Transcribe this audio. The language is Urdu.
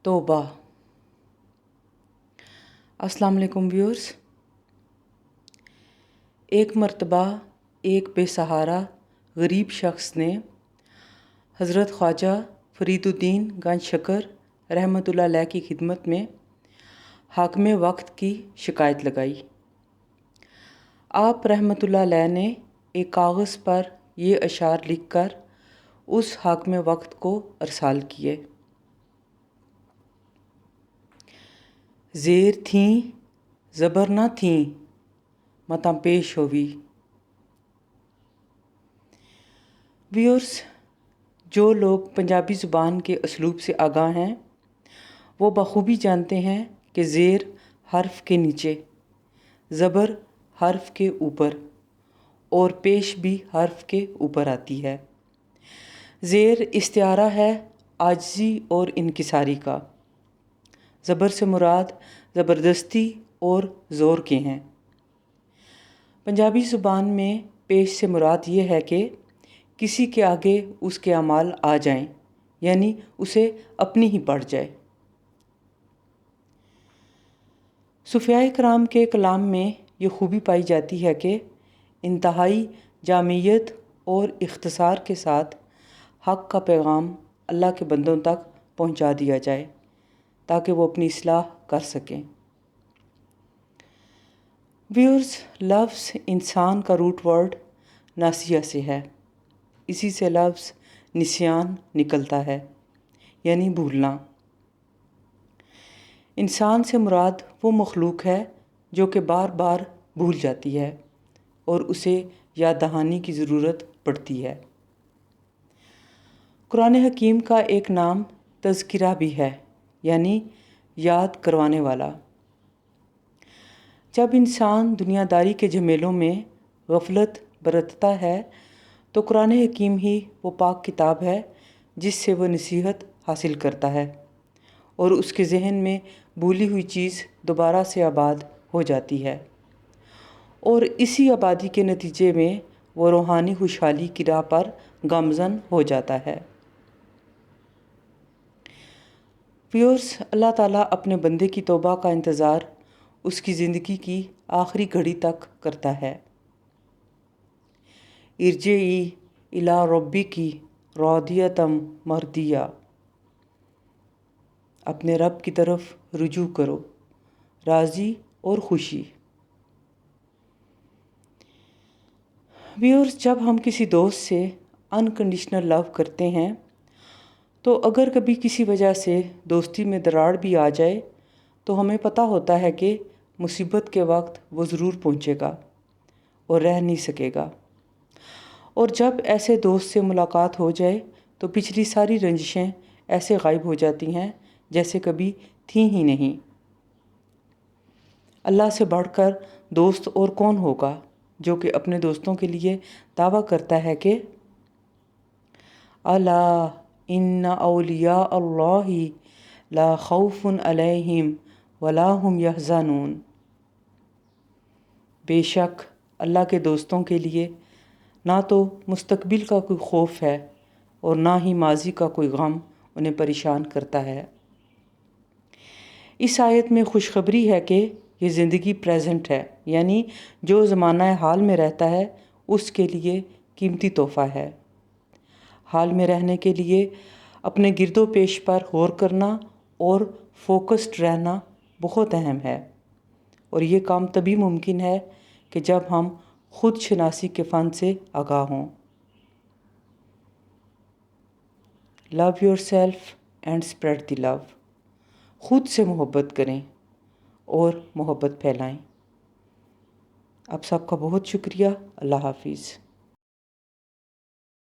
توبہ۔ السلام علیکم ویورز۔ ایک مرتبہ ایک بے سہارا غریب شخص نے حضرت خواجہ فرید الدین گنج شکر رحمۃ اللہ علیہ کی خدمت میں حاکم وقت کی شکایت لگائی۔ آپ رحمۃ اللہ علیہ نے ایک کاغذ پر یہ اشعار لکھ کر اس حاکم وقت کو ارسال کیے: زیر تھیں زبر نہ تھیں متاں پیش ہوئی۔ ویورز، جو لوگ پنجابی زبان کے اسلوب سے آگاہ ہیں وہ بخوبی جانتے ہیں کہ زیر حرف کے نیچے، زبر حرف کے اوپر اور پیش بھی حرف کے اوپر آتی ہے۔ زیر استعارہ ہے عاجزی اور انکساری کا۔ زبر سے مراد زبردستی اور زور کے ہیں۔ پنجابی زبان میں پیش سے مراد یہ ہے کہ کسی کے آگے اس کے اعمال آ جائیں، یعنی اسے اپنی ہی پڑ جائے۔ صوفیاء کرام کے کلام میں یہ خوبی پائی جاتی ہے کہ انتہائی جامعیت اور اختصار کے ساتھ حق کا پیغام اللہ کے بندوں تک پہنچا دیا جائے تاکہ وہ اپنی اصلاح کر سکیں۔ ویورز، لفظ انسان کا روٹ ورڈ ناسیہ سے ہے۔ اسی سے لفظ نسیان نکلتا ہے، یعنی بھولنا۔ انسان سے مراد وہ مخلوق ہے جو کہ بار بار بھول جاتی ہے اور اسے یاد دہانی کی ضرورت پڑتی ہے۔ قرآن حکیم کا ایک نام تذکرہ بھی ہے، یعنی یاد کروانے والا۔ جب انسان دنیا داری کے جھمیلوں میں غفلت برتتا ہے تو قرآن حکیم ہی وہ پاک کتاب ہے جس سے وہ نصیحت حاصل کرتا ہے اور اس کے ذہن میں بھولی ہوئی چیز دوبارہ سے آباد ہو جاتی ہے، اور اسی آبادی کے نتیجے میں وہ روحانی خوشحالی کی راہ پر گامزن ہو جاتا ہے۔ ویورز، اللہ تعالیٰ اپنے بندے کی توبہ کا انتظار اس کی زندگی کی آخری گھڑی تک کرتا ہے۔ ارجعی الی ربک راضیۃ مرضیہ، اپنے رب کی طرف رجوع کرو، راضی اور خوشی۔ ویورز، جب ہم کسی دوست سے انکنڈیشنل لو کرتے ہیں تو اگر کبھی کسی وجہ سے دوستی میں دراڑ بھی آ جائے تو ہمیں پتہ ہوتا ہے کہ مصیبت کے وقت وہ ضرور پہنچے گا اور رہ نہیں سکے گا، اور جب ایسے دوست سے ملاقات ہو جائے تو پچھلی ساری رنجشیں ایسے غائب ہو جاتی ہیں جیسے کبھی تھیں ہی نہیں۔ اللہ سے بڑھ کر دوست اور کون ہوگا جو کہ اپنے دوستوں کے لیے دعویٰ کرتا ہے کہ الا ان اولیاء اللہ لا خوف علیہم ولا هم یحزنون، بے شک اللہ کے دوستوں کے لیے نہ تو مستقبل کا کوئی خوف ہے اور نہ ہی ماضی کا کوئی غم انہیں پریشان کرتا ہے۔ اس آیت میں خوشخبری ہے کہ یہ زندگی پریزنٹ ہے، یعنی جو زمانہ حال میں رہتا ہے اس کے لیے قیمتی تحفہ ہے۔ حال میں رہنے کے لیے اپنے گرد و پیش پر غور کرنا اور فوکسڈ رہنا بہت اہم ہے، اور یہ کام تبھی ممکن ہے کہ جب ہم خود شناسی کے فن سے آگاہ ہوں۔ Love yourself and spread the love, خود سے محبت کریں اور محبت پھیلائیں۔ آپ سب کا بہت شکریہ۔ اللہ حافظ۔